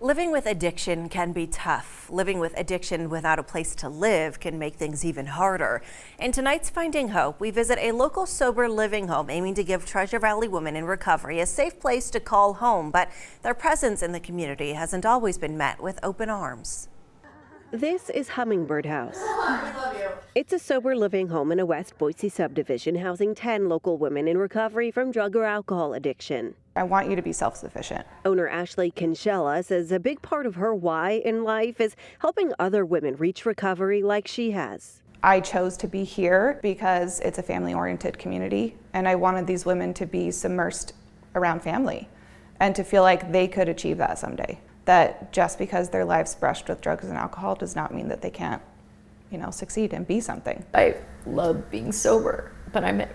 Living with addiction can be tough. Living with addiction without a place to live can make things even harder. In tonight's Finding Hope, we visit a local sober living home aiming to give Treasure Valley women in recovery a safe place to call home, but their presence in the community hasn't always been met with open arms. This is Hummingbird House. It's a sober living home in a West Boise subdivision housing 10 local women in recovery from drug or alcohol addiction. I want you to be self-sufficient. Owner Ashley Kinsella says a big part of her why in life is helping other women reach recovery like she has. I chose to be here because it's a family-oriented community, and I wanted these women to be submersed around family and to feel like they could achieve that someday. That just because their lives brushed with drugs and alcohol does not mean that they can't, succeed and be something. I love being sober, but I'm at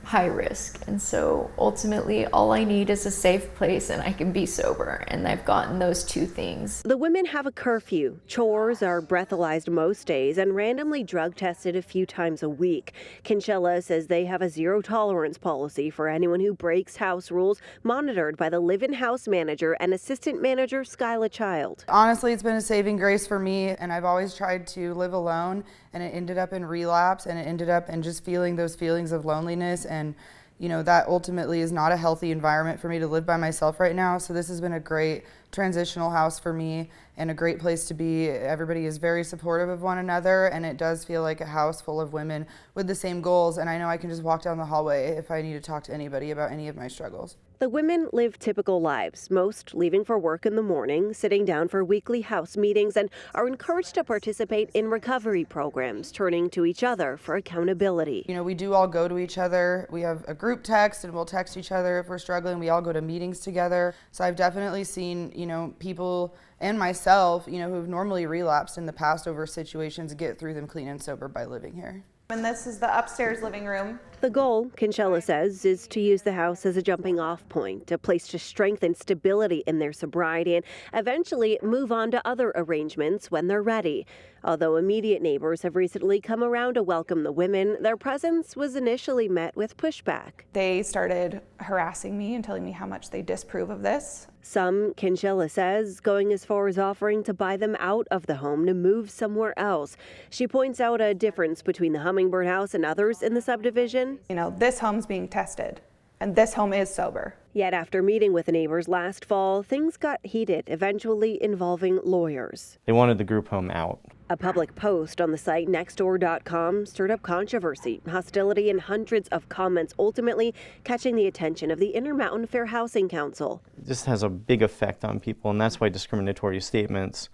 high risk, and so ultimately all I need is a safe place and I can be sober, and I've gotten those two things. The women have a curfew, chores are breathalyzed most days, and randomly drug tested a few times a week. Kinsella says they have a zero tolerance policy for anyone who breaks house rules, monitored by the live-in house manager and assistant manager Skyla Child. Honestly, it's been a saving grace for me, and I've always tried to live alone, and it ended up in relapse, and it ended up in just feeling those feelings of loneliness. And that ultimately is not a healthy environment for me to live by myself right now. So this has been a great transitional house for me and a great place to be. Everybody is very supportive of one another, and it does feel like a house full of women with the same goals. And I know I can just walk down the hallway if I need to talk to anybody about any of my struggles. The women live typical lives, most leaving for work in the morning, sitting down for weekly house meetings, and are encouraged to participate in recovery programs, turning to each other for accountability. We do all go to each other. We have a group text, and we'll text each other if we're struggling. We all go to meetings together. So I've definitely seen, people and myself, who've normally relapsed in the past over situations, get through them clean and sober by living here. And this is the upstairs living room. The goal, Kinsella says, is to use the house as a jumping-off point, a place to strengthen stability in their sobriety and eventually move on to other arrangements when they're ready. Although immediate neighbors have recently come around to welcome the women, their presence was initially met with pushback. They started harassing me and telling me how much they disapprove of this. Some, Kinsella says, going as far as offering to buy them out of the home to move somewhere else. She points out a difference between the Hummingbird House and others in the subdivision. This home's being tested, and this home is sober. Yet after meeting with the neighbors last fall, things got heated, eventually involving lawyers. They wanted the group home out. A public post on the site nextdoor.com stirred up controversy, hostility, and hundreds of comments, ultimately catching the attention of the Intermountain Fair Housing Council. It just has a big effect on people, and that's why discriminatory statements,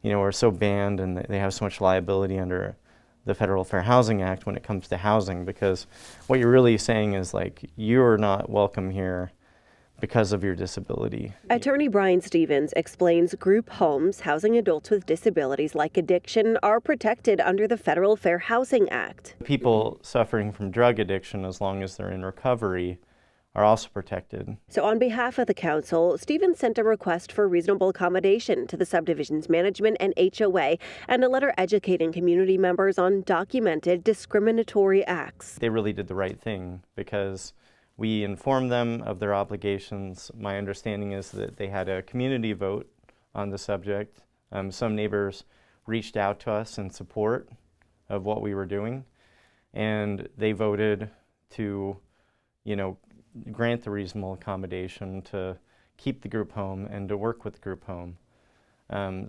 are so banned, and they have so much liability under the Federal Fair Housing Act when it comes to housing, because what you're really saying is you're not welcome here because of your disability. Attorney Brian Stevens explains group homes housing adults with disabilities like addiction are protected under the Federal Fair Housing Act. People suffering from drug addiction, as long as they're in recovery, are also protected. So on behalf of the council, Stevens sent a request for reasonable accommodation to the subdivision's management and HOA and a letter educating community members on documented discriminatory acts. They really did the right thing because we informed them of their obligations. My understanding is that they had a community vote on the subject. Some neighbors reached out to us in support of what we were doing, and they voted to, grant the reasonable accommodation to keep the group home and to work with the group home.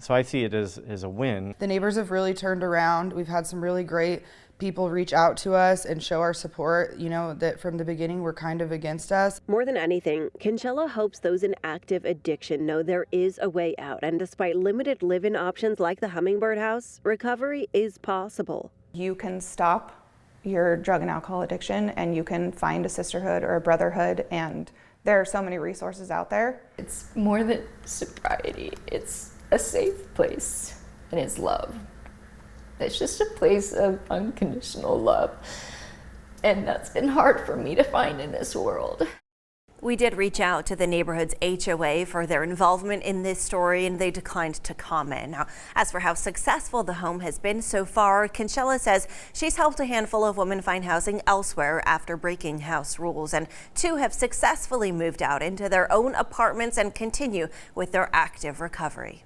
So I see it as a win. The neighbors have really turned around. We've had some really great people reach out to us and show our support, that from the beginning were kind of against us. More than anything, Kinsella hopes those in active addiction know there is a way out, and despite limited live-in options like the Hummingbird House, recovery is possible. You can stop your drug and alcohol addiction, and you can find a sisterhood or a brotherhood, and there are so many resources out there. It's more than sobriety. It's a safe place, and it's love. It's just a place of unconditional love, and that's been hard for me to find in this world. We did reach out to the neighborhood's HOA for their involvement in this story, and they declined to comment. Now, as for how successful the home has been so far, Conchella says she's helped a handful of women find housing elsewhere after breaking house rules, and 2 have successfully moved out into their own apartments and continue with their active recovery.